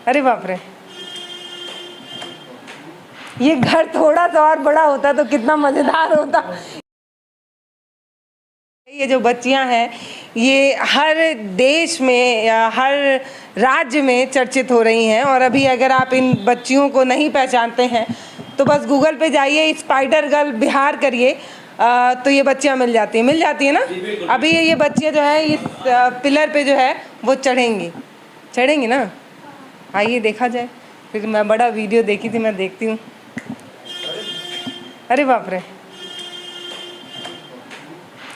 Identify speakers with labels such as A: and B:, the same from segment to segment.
A: अरे बाप रे, ये घर थोड़ा सा और बड़ा होता तो कितना मज़ेदार होता। ये जो बच्चियां हैं ये हर देश में या हर राज्य में चर्चित हो रही हैं, और अभी अगर आप इन बच्चियों को नहीं पहचानते हैं तो बस गूगल पे जाइए, स्पाइडर गर्ल बिहार करिए, तो ये बच्चियां मिल जाती है ना। अभी ये बच्चियां जो है इस पिलर पे जो है वो चढ़ेंगी ना। आइए देखा जाए, फिर मैं बड़ा वीडियो देखी थी, मैं देखती हूँ। अरे बाप रे,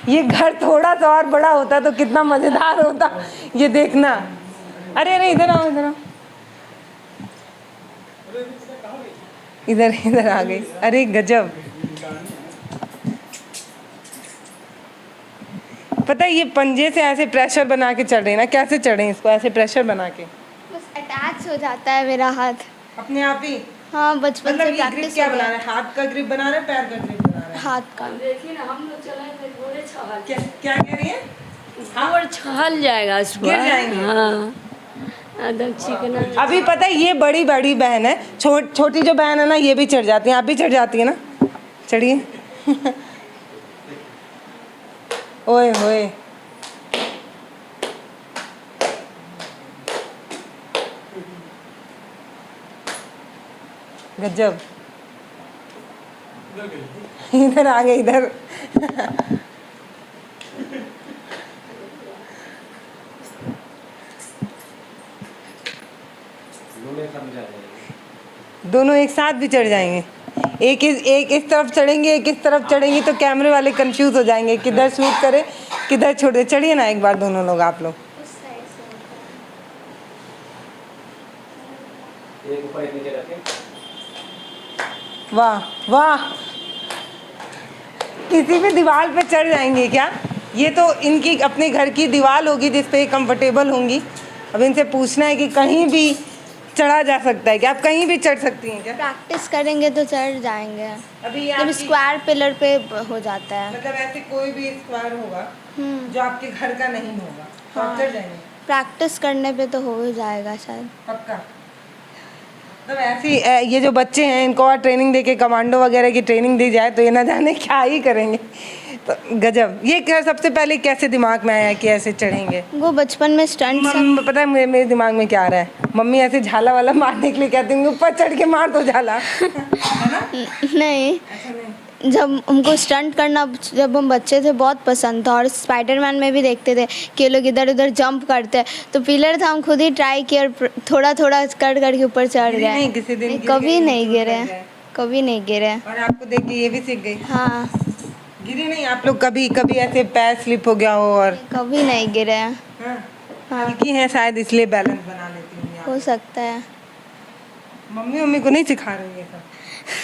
A: ये घर थोड़ा सा और बड़ा होता तो कितना मज़ेदार होता ये देखना। अरे अरे इधर आओ, इधर आ गई। अरे गजब, पता है ये पंजे से ऐसे प्रेशर बना के चढ़ रही ना। कैसे चढ़े इसको ऐसे प्रेशर बना के?
B: बस अटैच हो जाता है मेरा हाथ
A: अपने आप ही।
B: हाँ, बचपन से
A: प्रैक्टिस क्या बना रहे हैं? हाथ का ग्रिप बना रहे हैं, पैर का ग्रिप बना रहे हैं?
B: हाथ का।
C: देखिए ना, हम लोग चलाए थे घोड़े छहल।
A: क्या कह रही है?
C: हाँ, छहल जाएगा इस पर।
A: गिर जाएंगे।
C: हाँ, एकदम चिकना।
A: अभी पता है ये बड़ी बहन है, छोटी जो बहन है ना ये भी चढ़ जाती है। आप भी चढ़ जाती है ना? चढ़िए। ओए होए, गजब। इधर आ गए, इधर। दोनों एक साथ भी चढ़ जाएंगे। एक इस तरफ चढ़ेंगे, एक इस तरफ चढ़ेंगी, तो कैमरे वाले कंफ्यूज हो जाएंगे किधर शूट करे किधर छोड़े। चढ़िए ना एक बार दोनों लोग, आप लोग। वाह वाह, किसी भी दीवार पे चढ़ जाएंगे क्या? ये तो इनकी अपने घर की दीवार होगी जिस पे कंफर्टेबल होंगी। अब इनसे पूछना है कि कहीं भी चढ़ा जा सकता है क्या? आप कहीं भी चढ़ सकती हैं क्या?
B: प्रैक्टिस करेंगे तो चढ़ जाएंगे।
A: अभी ये
B: जब स्क्वायर पिलर पे हो जाता है,
A: मतलब ऐसे कोई भी स्क्वायर होगा जो आपके घर का नहीं होगा तो आप चढ़ जाएंगे?
B: प्रैक्टिस करने पे तो हो ही जाएगा शायद।
A: पक्का? तो ऐसी ये जो बच्चे हैं इनको और ट्रेनिंग देके, कमांडो वगैरह की ट्रेनिंग दी जाए तो ये ना जाने क्या ही करेंगे। तो गजब। ये क्या सबसे पहले कैसे दिमाग में आया कि ऐसे चढ़ेंगे?
B: वो बचपन में स्टंट
A: पता है मेरे दिमाग में क्या आ रहा है? मम्मी ऐसे झाला वाला मारने के लिए कहती होंगी, ऊपर चढ़ के मार दो झाला। है ना?
B: नहीं,
A: ऐसा नहीं।
B: जब हमको स्टंट करना जब हम बच्चे थे बहुत पसंद था, और स्पाइडरमैन में भी देखते थे कि ये लोग इधर उधर जंप करते हैं, तो पिलर था, हम खुद ही ट्राई किए और थोड़ा थोड़ा कर करके ऊपर चढ़ गए।
A: नहीं, किसी दिन
B: कभी नहीं गिरे, कभी नहीं गिरे।
A: और आपको देख के ये भी सीख गई?
B: हाँ,
A: गिरी नहीं आप लोग कभी? कभी ऐसे पैर स्लिप हो गया हो? और
B: कभी नहीं गिरे।
A: हाँ?
B: हाँ,
A: हल्की हैं शायद इसलिए बैलेंस बना लेती होंगी आप।
B: हो सकता है।
A: मम्मी को नहीं सिखा रही है सब?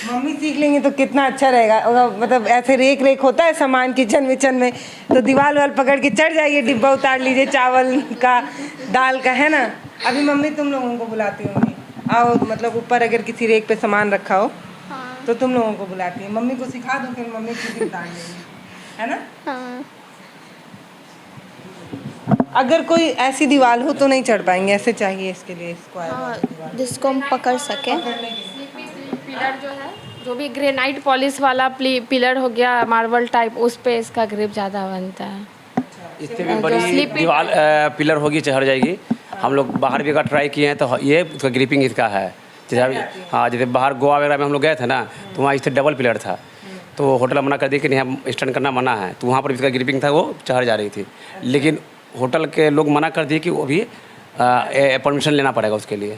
A: मम्मी सीख लेंगे तो कितना अच्छा रहेगा। और मतलब ऐसे रेक होता है सामान किचन विचन में, तो दीवार वाल पकड़ के चढ़ जाइए, डिब्बा उतार लीजिए चावल का दाल का, है ना? अभी मम्मी तुम लोगों को बुलाती होंगी, आओ, मतलब ऊपर अगर किसी रेक पे सामान रखा हो तो तुम लोगों को बुलाती है। मम्मी को सिखा दो, फिर मम्मी खुद ही उतार लेंगी, है ना?
B: हाँ,
A: अगर कोई ऐसी दीवार हो तो नहीं चढ़ पाएंगे, ऐसे चाहिए इसके लिए स्क्वायर
B: हाँ,
A: दीवार
B: जिसको हम पकड़ सके।
C: पिलर जो है, जो भी ग्रेनाइट पॉलिश वाला पिलर हो गया, मार्बल टाइप, उस पे इसका ग्रिप ज़्यादा बनता है।
D: इससे भी बड़ी दीवार पिलर होगी, चढ़ जाएगी। हम लोग बाहर भी अगर ट्राई किए हैं तो ये उसका ग्रिपिंग इसका है। जैसे हाँ, जैसे बाहर गोवा वगैरह में हम लोग गए थे ना, तो वहाँ इससे डबल पिलर था, तो होटल मना कर दिया कि नहीं, हम स्टैंड करना मना है, तो वहाँ पर इसका ग्रिपिंग था, वो चढ़ जा रही थी। लेकिन होटल के लोग मना कर दिए कि वो भी परमिशन लेना पड़ेगा उसके लिए।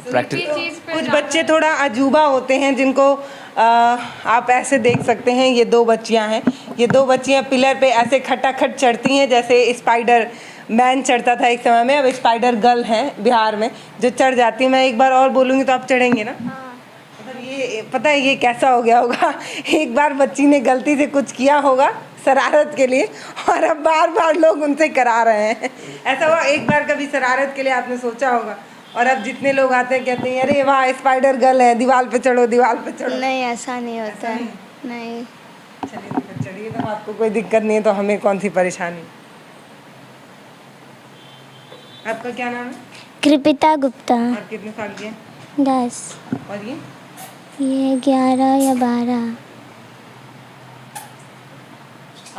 D: प्रैक्टिस
A: कुछ बच्चे थोड़ा अजूबा होते हैं जिनको आप ऐसे देख सकते हैं। ये दो बच्चियां हैं, ये दो बच्चियां पिलर पे ऐसे खटाखट चढ़ती हैं जैसे स्पाइडर मैन चढ़ता था एक समय में। अब स्पाइडर गर्ल हैं बिहार में जो चढ़ जाती है। मैं एक बार और बोलूँगी तो आप चढ़ेंगे ना? मतलब ये पता है ये कैसा हो गया होगा, एक बार बच्ची ने गलती से कुछ किया होगा शरारत के लिए, और अब बार बार लोग उनसे करा रहे हैं। ऐसा हुआ एक बार कभी शरारत के लिए आपने सोचा होगा, और अब जितने लोग आते हैं कहते हैं अरे वाह स्पाइडर गर्ल है, दीवार पे चढ़ो, दीवार पे चढ़ो।
B: नहीं, ऐसा नहीं होता है। नहीं।
A: चलिए तो फिर चढ़िए, तो आपको कोई दिक्कत नहीं है तो हमें कौन सी परेशानी। आपका क्या नाम है?
E: कृपिता गुप्ता।
A: और कितने साल की है?
E: 10।
A: और
E: ये 11 या 12।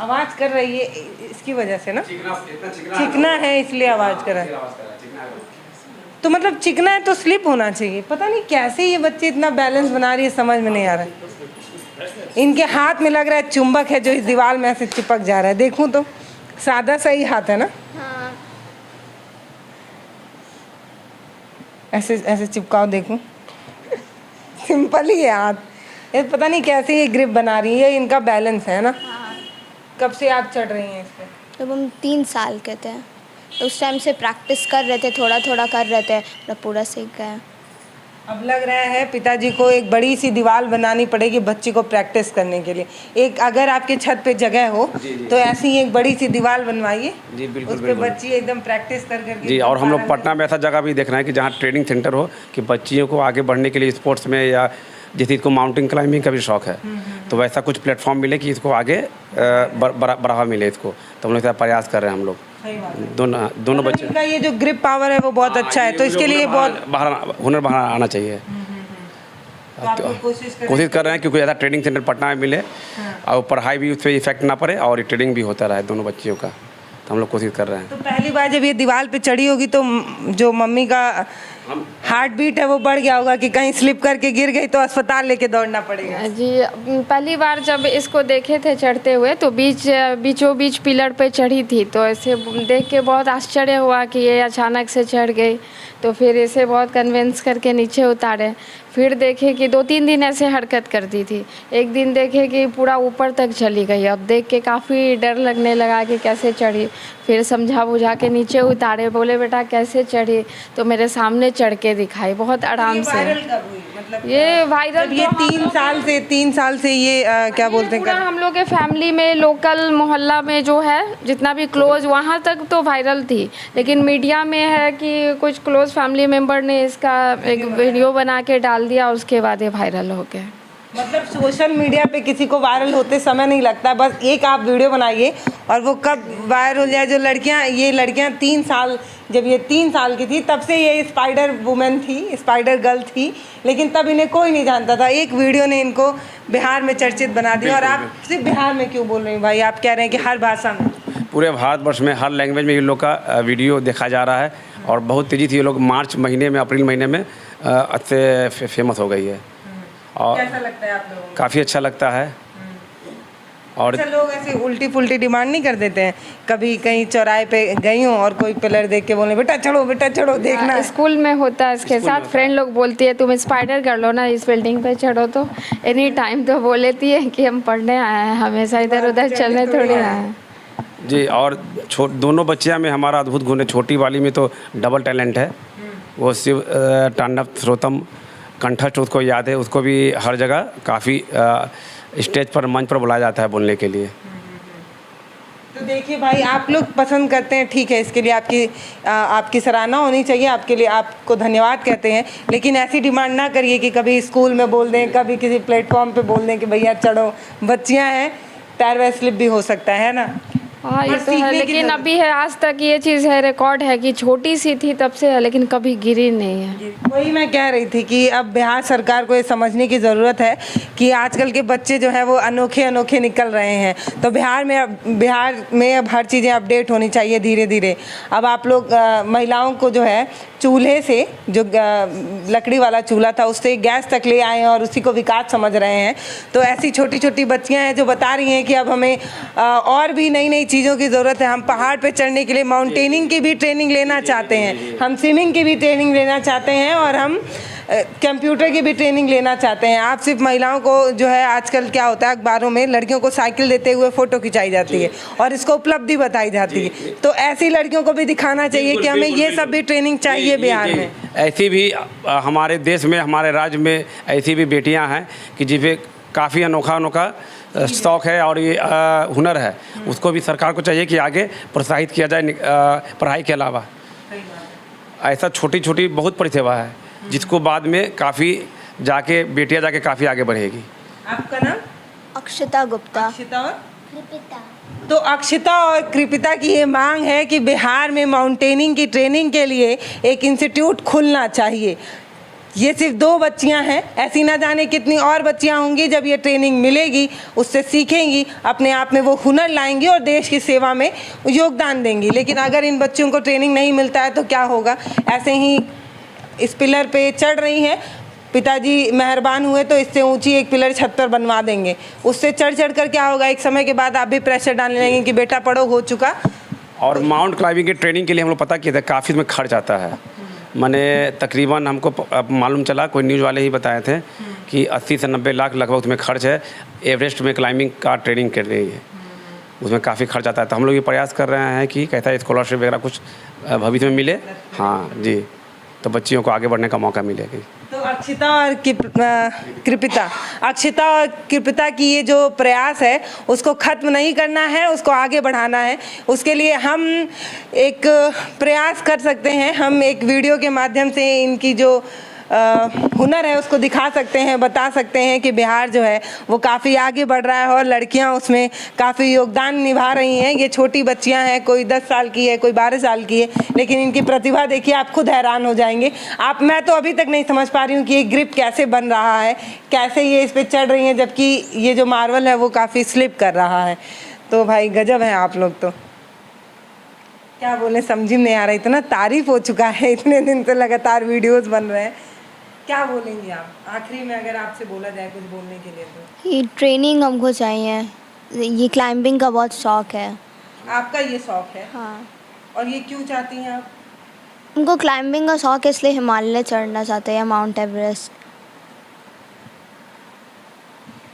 A: आवाज कर रही है इसकी वजह से ना, चिकना है इसलिए आवाज कर रहा है। तो मतलब चिकना है तो स्लिप होना चाहिए। पता नहीं कैसे ये बच्चे इतना बैलेंस बना रही है, समझ में नहीं आ रहा है। इनके हाथ में लग रहा है चुंबक है जो इस दीवार में ऐसे चिपक जा रहा है। देखूं तो सादा सही हाथ है ना, ऐसे ऐसे चिपकाओ देखूं। सिंपल ही है हाथ। ये पता नहीं कैसे ये ग्रिप बना रही है, इनका बैलेंस है ना। कब से आप चढ़ रही हैं इस पे?
B: जब हम 3 साल के थे तो उस टाइम से प्रैक्टिस कर रहे थे, थोड़ा थोड़ा कर रहे थे, तो पूरा सीख गए।
A: अब लग रहा है पिताजी को एक बड़ी सी दीवार बनानी पड़ेगी बच्ची को प्रैक्टिस करने के लिए। एक अगर आपके छत पे जगह हो तो ऐसी एक बड़ी सी दीवार बनवाइए
D: जी, बिल्कुल,
A: उस पे
D: बिल्कुल।
A: बच्ची एकदम प्रैक्टिस कर करके।
D: जी, और हम लोग पटना में ऐसा जगह भी देखना है कि जहाँ ट्रेनिंग सेंटर हो, कि बच्चियों को आगे बढ़ने के लिए स्पोर्ट्स में, या जैसे इसको माउंटेन क्लाइंबिंग का भी शौक है तो वैसा कुछ प्लेटफॉर्म मिले कि इसको आगे बढ़ावा मिले इसको। तो हम लोग ऐसा प्रयास कर रहे हैं हम लोग। दोनों बच्चे
A: इनका ये जो ग्रिप पावर है वो बहुत अच्छा है, तो इसके लिए बहुत
D: हुनर बाहर आना चाहिए।
A: तो आप लोग
D: कोशिश कर रहे हैं क्योंकि ऐसा ट्रेनिंग सेंटर पटना में मिले और पढ़ाई भी उस पर इफेक्ट ना पड़े और ट्रेनिंग भी होता रहे दोनों बच्चियों का। तो हम लोग कोशिश कर रहे हैं।
A: तो पहली बार जब ये दीवार पे चढ़ी होगी तो जो मम्मी का हार्ट बीट है वो बढ़ गया होगा कि कहीं स्लिप करके गिर गई तो अस्पताल लेके दौड़ना पड़ेगा।
C: जी, पहली बार जब इसको देखे थे चढ़ते हुए तो बीचों बीच पिलर पे चढ़ी थी, तो ऐसे देख के बहुत आश्चर्य हुआ कि ये अचानक से चढ़ गई। तो फिर इसे बहुत कन्विंस करके नीचे उतारे। फिर देखे कि 2-3 दिन ऐसे हरकत करती थी, एक दिन देखे कि पूरा ऊपर तक चली गई। अब देख के काफ़ी डर लगने लगा कि कैसे चढ़ी। फिर समझा बुझा के नीचे उतारे, बोले बेटा कैसे चढ़ी, तो मेरे सामने चढ़ के दिखाई बहुत आराम से। ये वायरल
A: ये 3 साल से ये क्या बोलते हैं,
C: हम लोग के फैमिली में, लोकल मोहल्ला में जो है जितना भी क्लोज, वहाँ तक तो वायरल थी। लेकिन मीडिया में है कि कुछ क्लोज फैमिली मेम्बर ने इसका एक वीडियो बना के डाल दिया, उसके बाद ये वायरल हो गया।
A: मतलब सोशल मीडिया पे किसी को वायरल होते समय नहीं लगता, बस एक आप वीडियो बनाइए और वो कब वायरल हो जाए। जो ये लड़कियां 3 साल, जब ये 3 साल की थी तब से ये स्पाइडर वुमेन थी, स्पाइडर गर्ल थी, लेकिन तब इन्हें कोई नहीं जानता था। एक वीडियो ने इनको बिहार में चर्चित बना दिया। और आप सिर्फ बिहार में क्यों बोल रहे हैं भाई, आप कह रहे हैं कि हर भाषा में,
D: पूरे भारतवर्ष में हर लैंग्वेज में ये लोग का वीडियो देखा जा रहा है और बहुत तेज़ी से ये लोग मार्च महीने में, अप्रैल महीने में अच्छे फेमस हो गई है। और
A: कैसा लगता है आप लोगों को?
D: काफ़ी अच्छा लगता है। और
A: अच्छा, लोग ऐसे उल्टी फुल्टी डिमांड नहीं कर देते हैं? कभी कहीं चौराहे पे गई हूँ और कोई पिलर देख के बोले बेटा चढ़ो देखना है।
C: स्कूल में होता है, इसके साथ फ्रेंड लोग बोलती है तुम स्पाइडर कर लो ना, इस बिल्डिंग पे चढ़ो। तो एनी टाइम तो बोल लेती है कि हम पढ़ने आए हैं, हमेशा इधर उधर चलने थोड़ी आए हैं।
D: जी, और दोनों बच्चियां में हमारा अद्भुत गुण है। छोटी वाली में तो डबल टैलेंट है, वो शिव तांडव श्रोतम कंठस्थ उसको याद है, उसको भी हर जगह काफ़ी स्टेज पर, मंच पर बुलाया जाता है बोलने के लिए।
A: तो देखिए भाई, आप लोग पसंद करते हैं, ठीक है, इसके लिए आपकी सराहना होनी चाहिए, आपके लिए आपको धन्यवाद कहते हैं। लेकिन ऐसी डिमांड ना करिए कि कभी स्कूल में बोल दें, कभी किसी प्लेटफॉर्म पे बोल दें कि भैया चढ़ो। बच्चियां हैं, टायर वे स्लिप भी हो सकता है ना।
C: हाँ, ये तो है, लेकिन अभी है, आज तक ये चीज़ है, रिकॉर्ड है कि छोटी सी थी तब से है, लेकिन कभी गिरी नहीं है।
A: वही मैं कह रही थी कि अब बिहार सरकार को ये समझने की ज़रूरत है कि आजकल के बच्चे जो हैं वो अनोखे निकल रहे हैं। तो बिहार में अब हर चीज़ें अपडेट होनी चाहिए धीरे धीरे। अब आप लोग महिलाओं को जो है चूल्हे से, जो लकड़ी वाला चूल्हा था, उससे गैस तक ले आए हैं और उसी को विकास समझ रहे हैं। तो ऐसी छोटी छोटी बच्चियां हैं जो बता रही हैं कि अब हमें और भी नई नई चीज़ों की ज़रूरत है। हम पहाड़ पे चढ़ने के लिए माउंटेनिंग की भी ट्रेनिंग लेना चाहते हैं, हम स्विमिंग की भी ट्रेनिंग लेना चाहते हैं और हम कंप्यूटर की भी ट्रेनिंग लेना चाहते हैं। आप सिर्फ महिलाओं को जो है, आजकल क्या होता है अखबारों में लड़कियों को साइकिल देते हुए फ़ोटो खिंचाई जाती है और इसको उपलब्धि बताई जाती है। तो ऐसी लड़कियों को भी दिखाना चाहिए कि हमें ये सब भी ट्रेनिंग चाहिए बिहार में।
D: ऐसी भी हमारे देश में, हमारे राज्य में ऐसी भी बेटियां हैं कि जिन्हें काफ़ी अनोखा शौक़ है और ये हुनर है। उसको भी सरकार को चाहिए कि आगे प्रोत्साहित किया जाए पढ़ाई के अलावा। ऐसा छोटी छोटी बहुत प्रतिभा है जिसको बाद में काफ़ी बेटियां जाके काफ़ी आगे बढ़ेगी।
A: आपका नाम?
B: अक्षता गुप्ता।
A: अक्षिता और तो अक्षिता और कृपिता की ये मांग है कि बिहार में माउंटेनिंग की ट्रेनिंग के लिए एक इंस्टीट्यूट खुलना चाहिए। ये सिर्फ 2 बच्चियां हैं, ऐसी ना जाने कितनी और बच्चियां होंगी। जब ये ट्रेनिंग मिलेगी, उससे सीखेंगी, अपने आप में वो हुनर लाएंगी और देश की सेवा में योगदान देंगी। लेकिन अगर इन बच्चियों को ट्रेनिंग नहीं मिलता है तो क्या होगा? ऐसे ही इस पिलर पे चढ़ रही हैं, पिताजी मेहरबान हुए तो इससे ऊंची एक पिलर छत पर बनवा देंगे। उससे चढ़ चढ़ कर क्या होगा, एक समय के बाद आप भी प्रेशर डालने लगेंगे कि बेटा पढ़ो, हो चुका।
D: और माउंट क्लाइंबिंग की ट्रेनिंग के लिए हम लोग पता किया था काफ़ी इसमें खर्च आता है। मैंने तकरीबन हमको मालूम चला, कोई न्यूज़ वाले ही बताए थे कि 80 से 90 लाख लगभग उसमें खर्च है। एवरेस्ट में क्लाइंबिंग का ट्रेनिंग कर रही है, उसमें काफ़ी खर्च आता है। तो हम लोग ये प्रयास कर रहे हैं कि कहता है स्कॉलरशिप वगैरह कुछ भविष्य में मिले। हाँ जी, तो बच्चियों को आगे बढ़ने का मौका मिलेगा।
A: तो अक्षिता और कृपिता की ये जो प्रयास है उसको ख़त्म नहीं करना है, उसको आगे बढ़ाना है। उसके लिए हम एक प्रयास कर सकते हैं, हम एक वीडियो के माध्यम से इनकी जो हुनर है उसको दिखा सकते हैं, बता सकते हैं कि बिहार जो है वो काफ़ी आगे बढ़ रहा है और लड़कियां उसमें काफ़ी योगदान निभा रही हैं। ये छोटी बच्चियां हैं, कोई 10 साल की है, कोई 12 साल की है, लेकिन इनकी प्रतिभा देखिए, आप खुद हैरान हो जाएंगे। मैं तो अभी तक नहीं समझ पा रही हूँ कि ये ग्रिप कैसे बन रहा है, कैसे ये इस पर चढ़ रही हैं, जबकि ये जो मार्बल है वो काफ़ी स्लिप कर रहा है। तो भाई गजब है आप लोग, तो क्या बोले समझ में नहीं आ रहा। इतना तारीफ हो चुका है, इतने दिन से लगातार वीडियोज़ बन रहे हैं। क्या बोलेंगी आप आखिरी में, अगर आपसे बोला जाए कुछ बोलने के लिए? तो
B: ये ट्रेनिंग हमको चाहिए, ये क्लाइंबिंग का बहुत शौक है।
A: आपका ये शौक है?
B: हाँ।
A: और ये क्यों चाहती हैं आप?
B: उनको क्लाइंबिंग का शौक है, इसलिए हिमालय चढ़ना चाहते हैं या माउंट एवरेस्ट।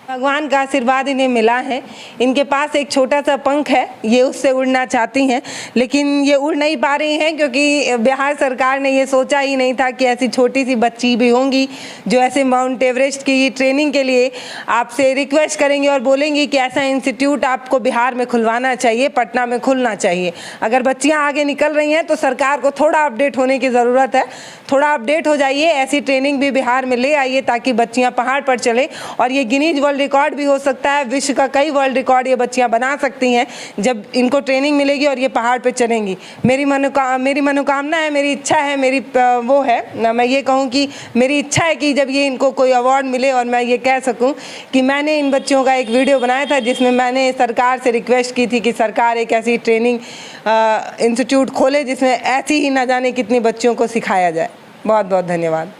A: भगवान का आशीर्वाद इन्हें मिला है, इनके पास एक छोटा सा पंख है, ये उससे उड़ना चाहती हैं, लेकिन ये उड़ नहीं पा रही हैं क्योंकि बिहार सरकार ने ये सोचा ही नहीं था कि ऐसी छोटी सी बच्ची भी होंगी जो ऐसे माउंट एवरेस्ट की ट्रेनिंग के लिए आपसे रिक्वेस्ट करेंगी और बोलेंगी कि ऐसा इंस्टीट्यूट आपको बिहार में खुलवाना चाहिए, पटना में खुलना चाहिए। अगर बच्चियाँ आगे निकल रही हैं तो सरकार को थोड़ा अपडेट होने की ज़रूरत है, थोड़ा अपडेट हो जाइए, ऐसी ट्रेनिंग भी बिहार में ले आइए ताकि बच्चियाँ पहाड़ पर चले। और ये गिनीज वर्ल्ड रिकॉर्ड भी हो सकता है, विश्व का कई वर्ल्ड रिकॉर्ड ये बच्चियां बना सकती हैं जब इनको ट्रेनिंग मिलेगी और ये पहाड़ पे चलेंगी। मेरी मनोकामना है, मेरी इच्छा है, मेरी वो है, मैं ये कहूँ कि मेरी इच्छा है कि जब ये इनको कोई अवार्ड मिले और मैं ये कह सकूँ कि मैंने इन बच्चियों का एक वीडियो बनाया था जिसमें मैंने सरकार से रिक्वेस्ट की थी कि सरकार एक ऐसी ट्रेनिंग इंस्टीट्यूट खोले जिसमें ऐसी ही ना जाने कितनी बच्चियों को सिखाया जाए। बहुत बहुत धन्यवाद।